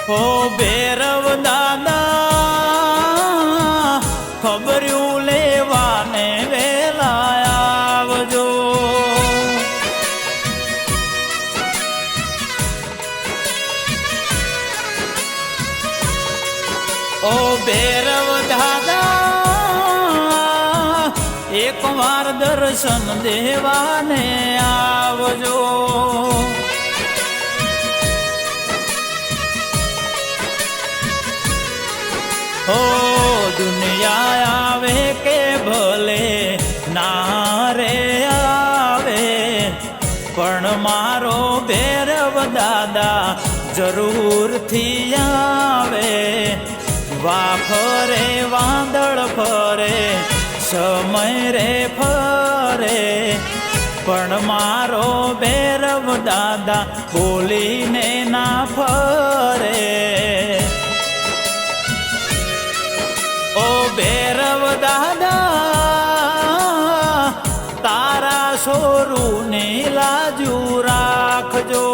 ઓ ભૈરવ દાદા ખબર્યું લેવાને વેલા આવજો. ઓ ભૈરવ દાદા એક વાર દર્શન દેવાને આવજો. ઓ દુનિયા આવે કે ભલે ના રે આવે પણ મારો ભૈરવ દાદા જરૂરથી આવે. વાફરે વાદળ ફરે સમય રે ફરે પણ મારો ભૈરવ દાદા બોલીને ના ફરે. ઓ ભૈરવ દાદા તારા સોરુની લાજુ રાખજો.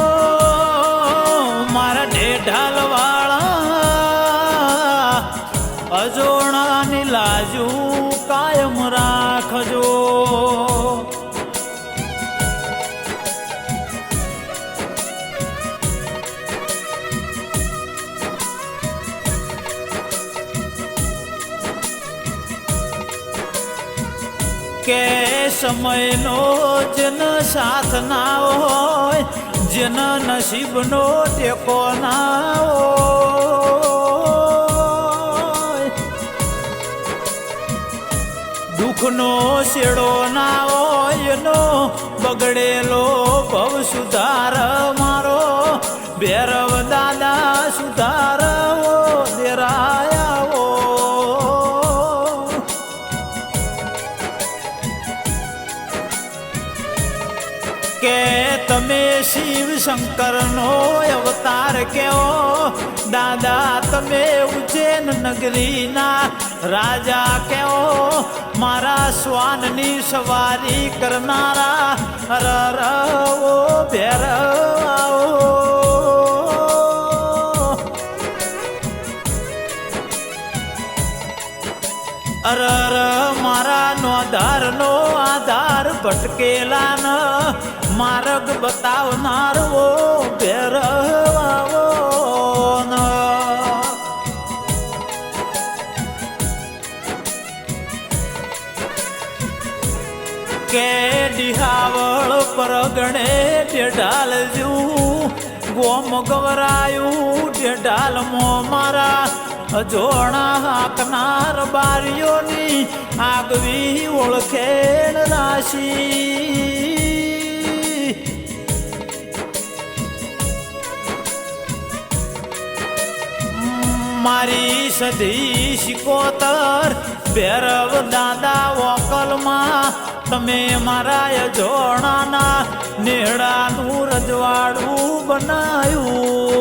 ઓ મારા ઢેઢાલ વાળા અજોણાની લાજુ કાયમ રાખજો. કે સમયનો જન સાથ ના હોય જન નસીબનો ટેકો ના હોય દુઃખનો શેડો ના હોય એનો બગડેલો ભવ સુધાર મારો ભૈરવ દાદા સુધારવો દેરાયાવો. કે તમે શિવ શંકરનો અવતાર કેવો દાદા તમે ઉજ્જૈન નગરીના રાજા કેવો મારા શ્વાનની સવારી કરનારા રવો ભૈરવ. અરર મારા નોધારનો આધાર ભટકેલા ન માર્ગ બતાવનારવો ભૈરવ. કે ડિહાવળ પરગણે ઢેઢાલજુ ગોમ ગવરાયું ઢેઢાલમાં મારા અજોણા હાકનાર બારીઓની આગવી ઓળખેણ રાશી. મારી સધી શિકોતર ભૈરવ દાદા વોકલમાં તમે મારા અજોણાના નેહડાનું રજવાડું બનાવ્યું.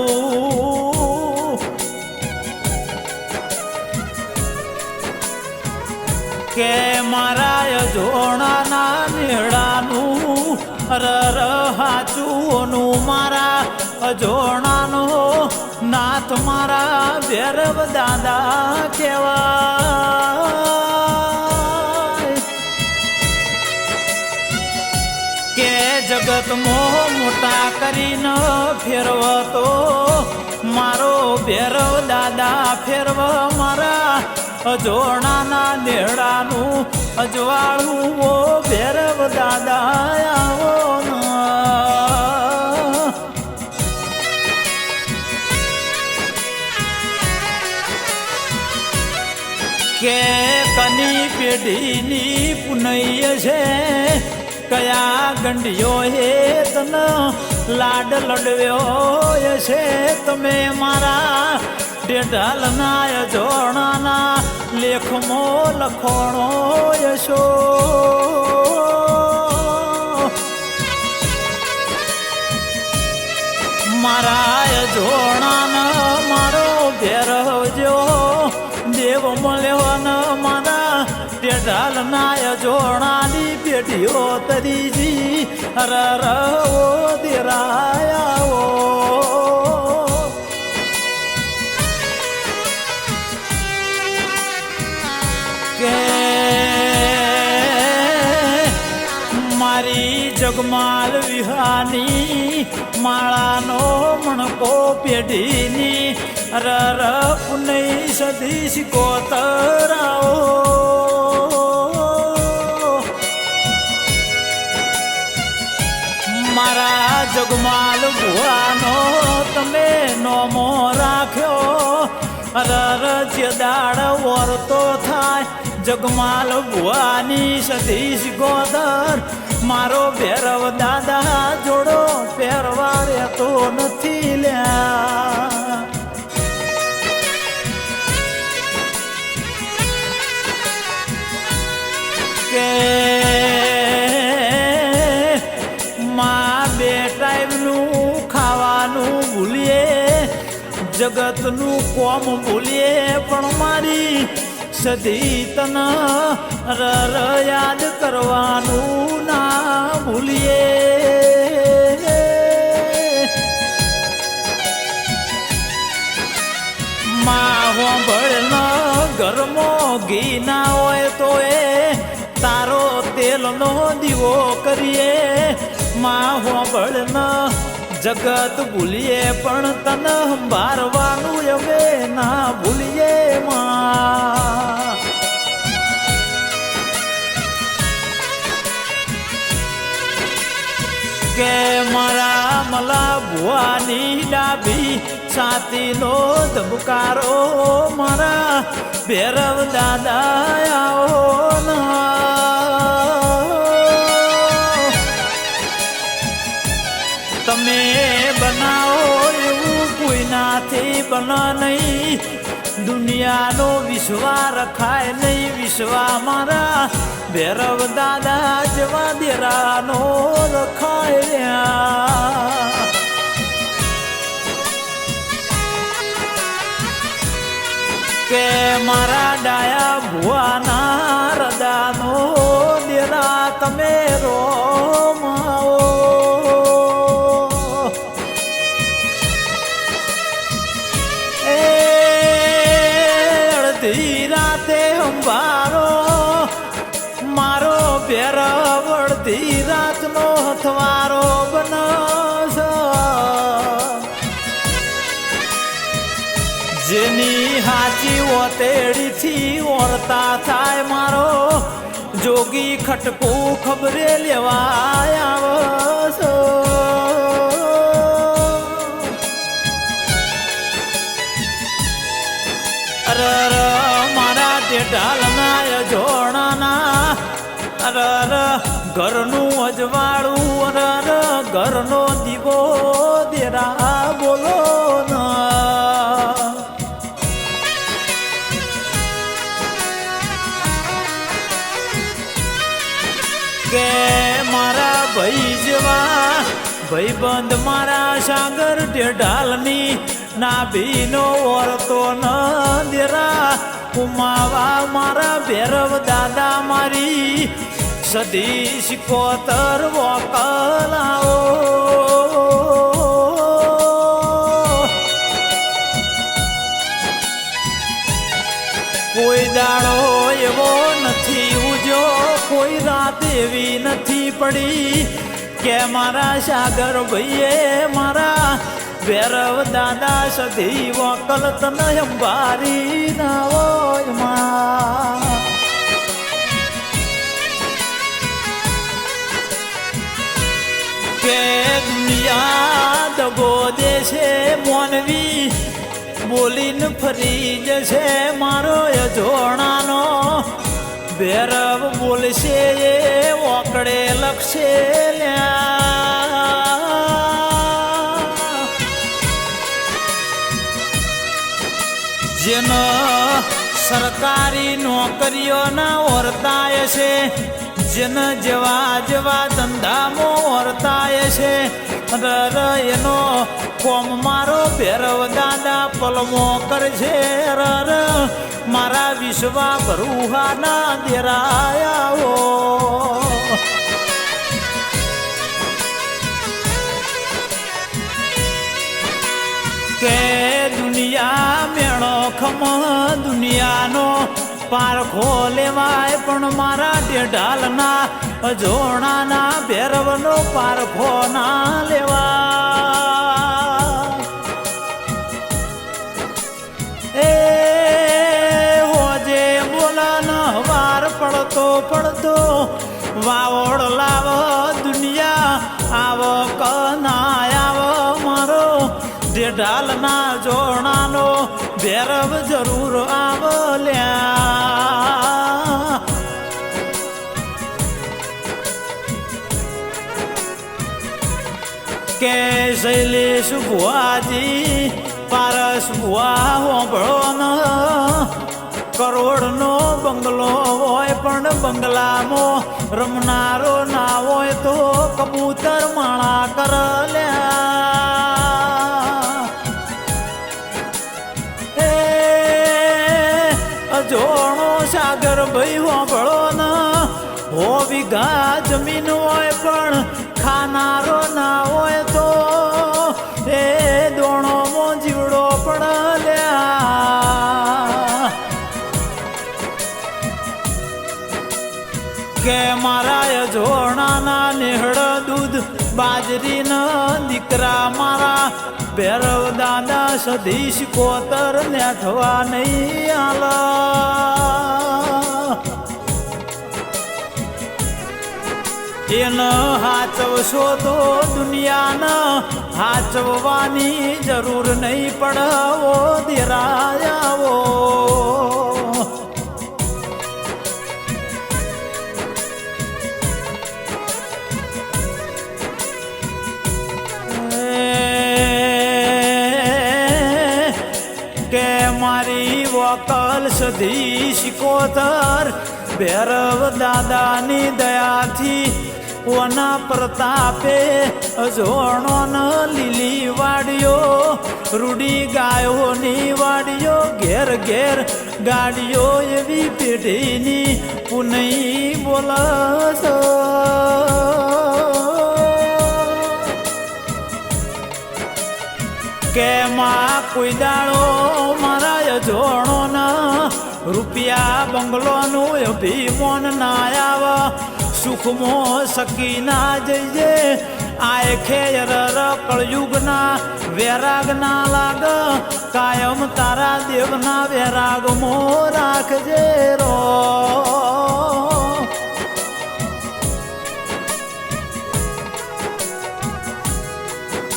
કે મારા અજોણાના નેહડાનું રર હાચુઓનું મારા અજોણાનો નાથ મારા ભૈરવ દાદા કહેવાય. કે જગતમાં મોટા કરીને ફેરવતો મારો ભૈરવ દાદા ફેરવ મારા અજોણાના નેહડાનું અજવાળું ઓ ભૈરવ દાદા આવો. કે કની પેઢીની પુનૈય છે કયા ગંડિયો હે તન લાડ લડવ્યો છે તમે મારા ઢેઢાલના અજોણાના લેખમો લખોણો યશો. મારા અજોણાના મારો ભૈરવ જો દેવ મળ્યો ન મારા ઢેઢાલ ઢાલનાય જોણાની પેઢીઓ તરીજી રવો દેરાયાઓ કે મારી જગમાલ વિહાની માળાનો મણકો પેઢીની રર પુનઈ સદી શિકોતરાઓ મારા જગમાલ ભુવાનો તમે નોમો રાખ્યો રર જે દાડ વરતો થાય જગમાલ ભુવાની સતીશ ગોદર મારો ભેરવ દાદા જોડો પહેરવા રહેતો નથી લ્યા કે માં બે ટાઈમનું ખાવાનું ભૂલીએ જગતનું કોમ ભૂલીએ પણ મારી સદી તના રર યાદ કરવાનું ના ભૂલીએ માં હોંભળ ઘરમો ઘી ના હોય તો એ તારો તેલનો દીવો કરીએ માં હોંભળ જગત ભૂલીએ પણ તને સંભાળવાનું હવે ના ભૂલીએ માં કે મારા મલા ભુવાની ડાભી છાતીનો ધબકારો મારા ભૈરવ દાદા આવો તમે બનાવો એવું કોઈનાથી બના નહીં દુનિયાનો વિશ્વા રખાય નહીં વિશ્વા મારા ભૈરવ દાદા જેવા દેરાનો રખાય કે મારા ડાયા ભુવાના રદાનો દેરા તમે રોમાવો રાતે અંબારો મારો ભૈરવ અડધી રાતનો હથવારો બનસ જેની હાચી ઓતેડીથી ઓરતા થાય મારો જોગી ખટકું ખબરે લેવા આવસ મારા તે ઢાલના જોણાના અરર ઘરનું અજવાળું અરર ઘરનો દીવો દેરા બોલો કે મારા ભાઈ જેવા ભાઈબંધ મારા સાગર ઢાલની નાભીનો ઓરતો ન દેરા કુમાવા મારા ભૈરવ દાદા મારી સદી શિકોતર વોકલાઓ કોઈ દાડો એવો નથી ઉજો કોઈ રાત એવી નથી પડી કે મારા સાગર ભાઈએ મારા ભૈરવ દાદા સધી વકલ તન અંબારી ના હોય માં કે દુનિયા દગો દેશે મોનવી બોલીને ફરી જશે મારો અજોણાનો ભૈરવ બોલશે એ ઓકડે લખશે જેનો સરકારી નોકરીઓના ઓરતાય છે જેને જેવા જેવા ધંધામાં ઓરતાય છે એનો કોમ મારો ભેરવ દાદા પલમો કરશે મારા વિશ્વા ભરુહાના દેરાયાઓ કે દુનિયા મેળો ખમ દુનિયાનો પારખો લેવાય પણ મારા ઢેઢાલના અજોણાના ભેરવનો પારખો ના લેવા એ હોજે બોલાન વાર પડતો પડતો વાવડ લાવ દુનિયા આવ કના આવ મારો ઢેઢાલના જોણાનો ભેરવ જરૂર આવલ્યા કે શૈલેષ ભુવાજી પારસ ભુવા હોંભળો ન કરોડનો બંગલો હોય પણ બંગલામાં રમનારો ના હોય તો કબૂતર માણા કરલ્યા જોણો સાગર ભાઈ હોંભળો ન હો વીઘા જમીન હોય પણ ખાનારો ના હોય તો એ દોણોમાં જીવડો પડલ્યા કે મારા જોણાના નેહળ દૂધ બાજરીના દીકરા મારા ભેરવ દાદા સધીશ કોતર નેઠવા નહીં આલા એને હાચવશો તો દુનિયાના હાચવવાની જરૂર નહીં પડવો દેરાયાવો કે મારી વકલ સધી શિકોતર ભેરવ દાદાની દયાથી ઓના પ્રતાપે અજોણો ન લીલી વાડીઓ રૂડી ગાયોની વાડીઓ ઘેર ઘેર ગાડીઓ એવી પેઢીની પુનઈ બોલસ કે માં કોઈ દાડો મારા અજોણો ના રૂપિયા બંગલોનું અભિમાન ના આવ સુખમો સકી ના જઈએ આય ખેર કળયુગના વેરાગ ના લાગ કાયમ તારા દેવના વેરાગમો રાખજે રો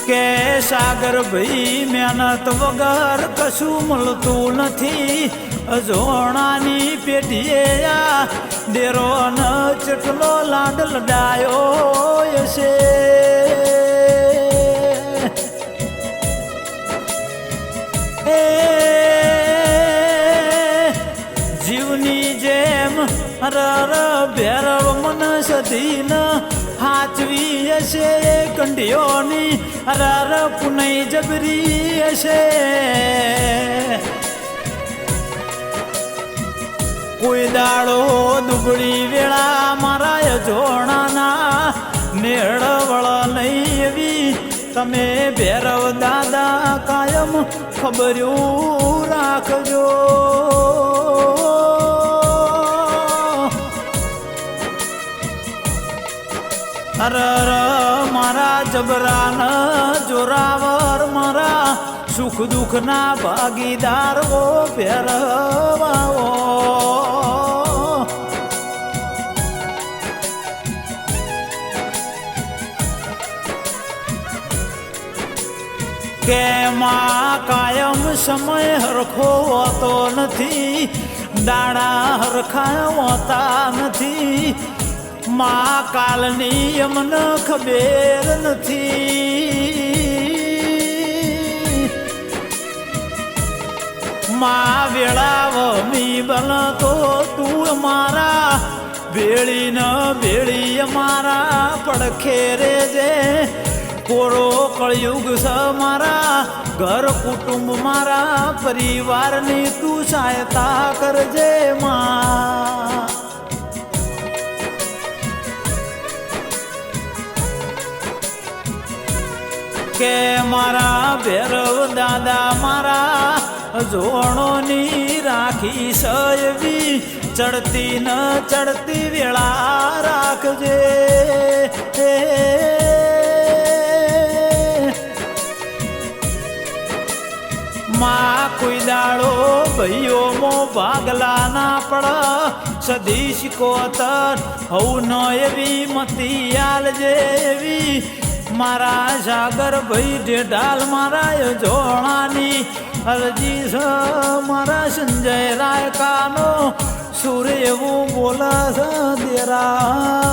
કે સાગર ભાઈ મહેનત વગર કશું મળતું નથી અજોણાની પેઢીએ આ ડેરો ન ચટલો લાડ લડાયો હશે એ જીવની જેમ રર ભેરવ મન સધીન હાચવી હશે કંઢીઓની રર પુનઈ જબરી હશે કોઈ દાડો દુબળી વેળા મારા જોણાના નેળવળ નહીં એવી તમે ભેરવ દાદા કાયમ ખબર્યું રાખજો અરર મારા જબરાન જોરાવર મારા સુખ દુઃખના ભાગીદાર ઓ ભેરવાઓ કે માં કાયમ સમય હરખો હોતો નથી દાડા હરખા હોતા નથી માં કાલની અમને ખબર નથી માં વેળાવમી બન તો તું અમારા વેળી ન વેળી અમારા પડખે રેજે કોરો કળયુગ છે મારા ઘર કુટુંબ મારા પરિવારની તું સહાયતા કરજે માં કે મારા ભૈરવ દાદા મારા જોણોની રાખી સયવી ચડતી ન ચડતી વેળા રાખજે માં કોઈ દાડો ભાઈઓ મો ભાગલા ના પડ સદી શિકોતર હવું ન એવી મતી આલજે એવી મારા સાગર ભાઈ ઢેઢાલ મારા જોણાની અરજી છે મારા સંજય રાયકાનો સુર એવું બોલે છે દેરા